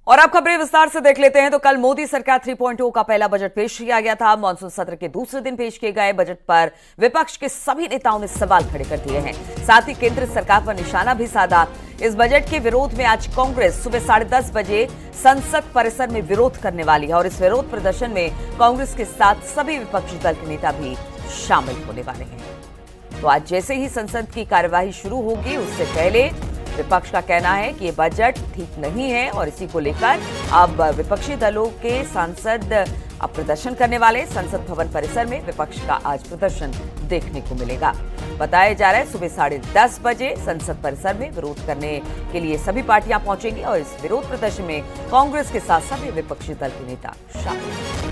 और अब खबरें विस्तार से देख लेते हैं। तो कल मोदी सरकार 3.0 का पहला बजट पेश किया गया था। मानसून सत्र के दूसरे दिन पेश किए गए बजट पर विपक्ष के सभी नेताओं ने सवाल खड़े कर दिए हैं। साथ ही केंद्र सरकार पर निशाना भी साधा। इस बजट के विरोध में आज कांग्रेस सुबह 10:30 बजे संसद परिसर में विरोध करने वाली है और इस विरोध प्रदर्शन में कांग्रेस के साथ सभी विपक्षी दल के नेता भी शामिल होने वाले हैं। तो आज जैसे ही संसद की कार्यवाही शुरू होगी उससे पहले विपक्ष का कहना है कि ये बजट ठीक नहीं है और इसी को लेकर अब विपक्षी दलों के सांसद अब प्रदर्शन करने वाले। संसद भवन परिसर में विपक्ष का आज प्रदर्शन देखने को मिलेगा। बताया जा रहा है सुबह 10:30 बजे संसद परिसर में विरोध करने के लिए सभी पार्टियां पहुंचेंगी और इस विरोध प्रदर्शन में कांग्रेस के साथ सभी विपक्षी दल के नेता शामिल हैं।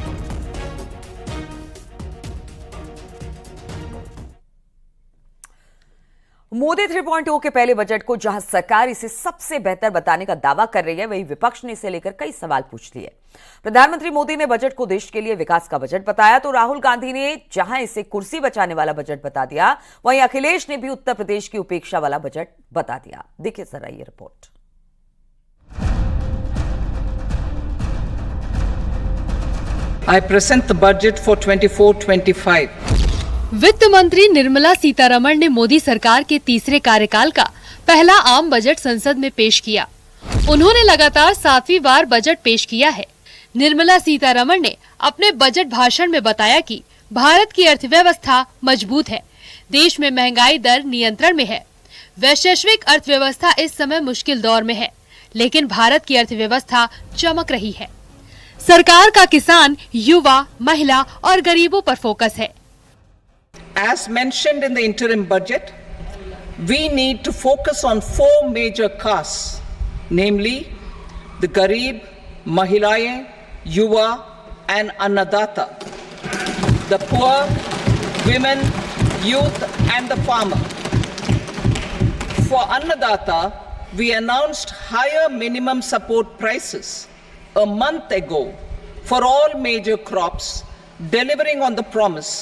मोदी 3.0 के पहले बजट को जहां सरकार इसे सबसे बेहतर बताने का दावा कर रही है, वहीं विपक्ष ने इसे लेकर कई सवाल पूछ लिए। प्रधानमंत्री मोदी ने बजट को देश के लिए विकास का बजट बताया, तो राहुल गांधी ने जहां इसे कुर्सी बचाने वाला बजट बता दिया, वहीं अखिलेश ने भी उत्तर प्रदेश की उपेक्षा वाला बजट बता दिया। देखिए जरा ये report. I present the budget for 24-25. वित्त मंत्री निर्मला सीतारमण ने मोदी सरकार के तीसरे कार्यकाल का पहला आम बजट संसद में पेश किया। उन्होंने लगातार 7वीं बार बजट पेश किया है। निर्मला सीतारमण ने अपने बजट भाषण में बताया कि भारत की अर्थव्यवस्था मजबूत है, देश में महंगाई दर नियंत्रण में है, वैश्विक अर्थव्यवस्था इस समय मुश्किल दौर में है, लेकिन भारत की अर्थव्यवस्था चमक रही है। सरकार का किसान, युवा, महिला और गरीबों पर फोकस है। As mentioned in the interim budget, we need to focus on 4 major castes, namely the Garib, Mahilayein, Yuva and Annadata, the poor, women, youth and the farmer. For Annadata, we announced higher minimum support prices a month ago for all major crops, delivering on the promise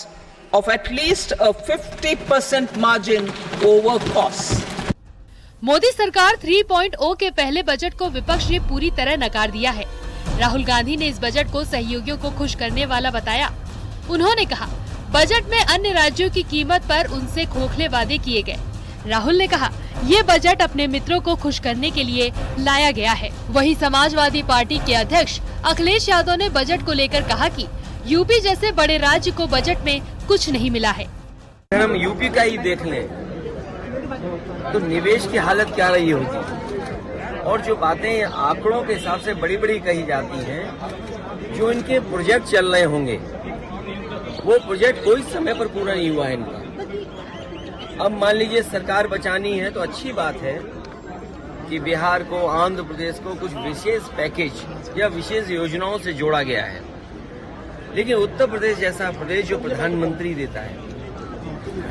of at least a 50% margin over costs. Modi सरकार 3.0 के पहले budget को विपक्ष ने पूरी तरह नकार दिया है। राहुल गांधी ने इस बजट को सहयोगियों को खुश करने वाला बताया। उन्होंने कहा, बजट में अन्य राज्यों की कीमत पर उनसे खोखले वादे किए गए। राहुल ने कहा, ये बजट अपने मित्रों को खुश करने के लिए लाया गया है। वहीं समाजवादी पार्टी के अध्यक्ष अखिलेश यादव ने बजट को लेकर कहा कि यूपी जैसे बड़े राज्य को बजट में कुछ नहीं मिला है। हम यूपी का ही देख लें तो निवेश की हालत क्या रही होगी, और जो बातें आंकड़ों के हिसाब से बड़ी बड़ी कही जाती हैं, जो इनके प्रोजेक्ट चल रहे होंगे वो प्रोजेक्ट कोई समय पर पूरा नहीं हुआ है इनका। अब मान लीजिए सरकार बचानी है तो अच्छी बात है कि बिहार को, आंध्र प्रदेश को कुछ विशेष पैकेज या विशेष योजनाओं से जोड़ा गया है, लेकिन उत्तर प्रदेश जैसा प्रदेश जो प्रधानमंत्री देता है,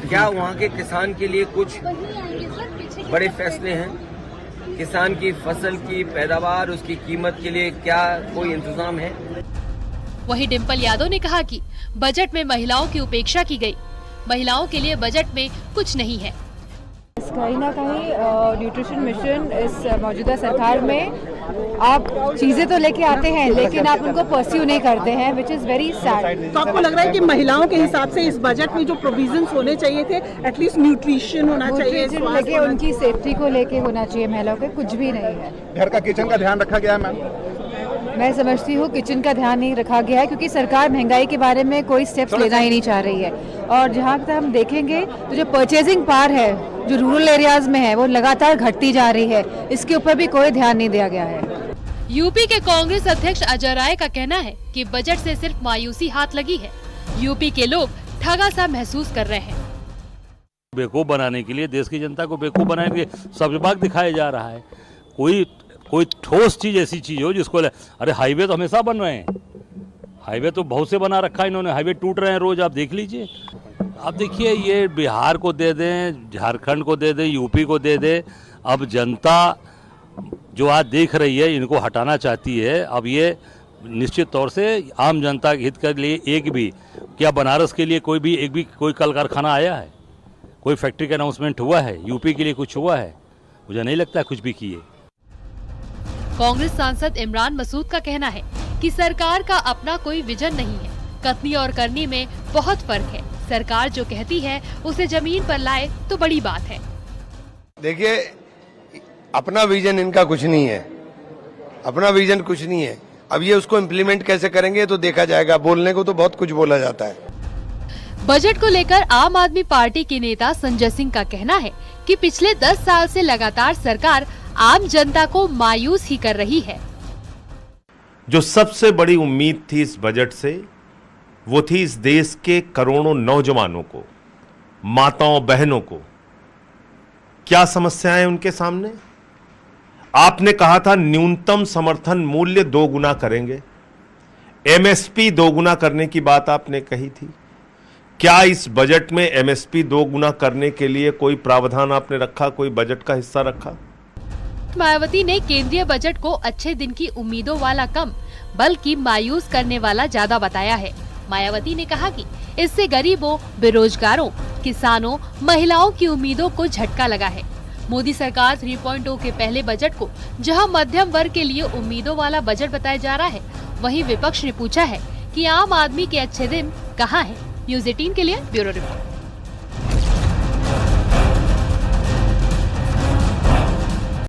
क्या वहाँ के किसान के लिए कुछ बड़े फैसले हैं? किसान की फसल की पैदावार, उसकी कीमत के लिए क्या कोई इंतजाम है? वहीं डिम्पल यादव ने कहा कि बजट में महिलाओं की उपेक्षा की गई। महिलाओं के लिए बजट में कुछ नहीं है। कहीं ना कहीं न्यूट्रिशन मिशन इस मौजूदा सरकार में आप चीजें तो लेके आते हैं, लेकिन आप उनको परस्यू नहीं करते हैं, विच इज वेरी सैड। तो आपको लग रहा है कि महिलाओं के हिसाब से इस बजट में जो प्रोविजंस होने चाहिए थे, एटलीस्ट न्यूट्रिशन होना चाहिए, लेके उनकी सेफ्टी को लेके होना चाहिए, महिलाओं के कुछ भी नहीं है। घर का किचन का ध्यान रखा गया है मैम? मैं समझती हूँ किचन का ध्यान नहीं रखा गया है, क्योंकि सरकार महंगाई के बारे में कोई स्टेप्स लेना ही नहीं चाह रही है। और जहाँ तक हम देखेंगे तो जो परचेजिंग पावर है जो रूरल एरियाज में है वो लगातार घटती जा रही है, इसके ऊपर भी कोई ध्यान नहीं दिया गया है। यूपी के कांग्रेस अध्यक्ष अजय राय का कहना है कि बजट से सिर्फ मायूसी हाथ लगी है। यूपी के लोग ठगा सा महसूस कर रहे हैं। बेवकूफ बनाने के लिए, देश की जनता को बेवकूफ बनाने के लिए सबबाग दिखाया जा रहा है। कोई ठोस चीज ऐसी चीज हो जिसको, अरे हाईवे तो हमेशा बन रहे हैं, हाईवे तो बहुत से बना रखा है इन्होंने, हाईवे टूट रहे हैं रोज, आप देख लीजिए। आप देखिए, ये बिहार को दे दें, झारखंड को दे दें, यूपी को दे दें, अब जनता जो आज देख रही है इनको हटाना चाहती है। अब ये निश्चित तौर से आम जनता के हित के लिए एक भी, क्या बनारस के लिए कोई कल कारखाना आया है, कोई फैक्ट्री का अनाउंसमेंट हुआ है? यूपी के लिए कुछ हुआ है? मुझे नहीं लगता कुछ भी किए। कांग्रेस सांसद इमरान मसूद का कहना है कि सरकार का अपना कोई विजन नहीं है, कथनी और करनी में बहुत फर्क है। सरकार जो कहती है उसे जमीन पर लाए तो बड़ी बात है। देखिए, अपना विजन इनका कुछ नहीं है, अपना विजन कुछ नहीं है। अब ये उसको इम्प्लीमेंट कैसे करेंगे तो देखा जाएगा। बोलने को तो बहुत कुछ बोला जाता है। बजट को लेकर आम आदमी पार्टी के नेता संजय सिंह का कहना है कि पिछले 10 साल से लगातार सरकार आम जनता को मायूस ही कर रही है। जो सबसे बड़ी उम्मीद थी इस बजट से, वो थी इस देश के करोड़ों नौजवानों को, माताओं बहनों को। क्या समस्याएं उनके सामने? आपने कहा था न्यूनतम समर्थन मूल्य 2 गुना करेंगे, एमएसपी 2 गुना करने की बात आपने कही थी। क्या इस बजट में एमएसपी 2 गुना करने के लिए कोई प्रावधान आपने रखा, कोई बजट का हिस्सा रखा? मायावती ने केंद्रीय बजट को अच्छे दिन की उम्मीदों वाला कम, बल्कि मायूस करने वाला ज्यादा बताया है। मायावती ने कहा कि इससे गरीबों, बेरोजगारों, किसानों, महिलाओं की उम्मीदों को झटका लगा है। मोदी सरकार 3.0 के पहले बजट को जहां मध्यम वर्ग के लिए उम्मीदों वाला बजट बताया जा रहा है, वहीं विपक्ष ने पूछा है कि आम आदमी के अच्छे दिन कहां हैं? न्यूज़ 18 के लिए ब्यूरो रिपोर्ट।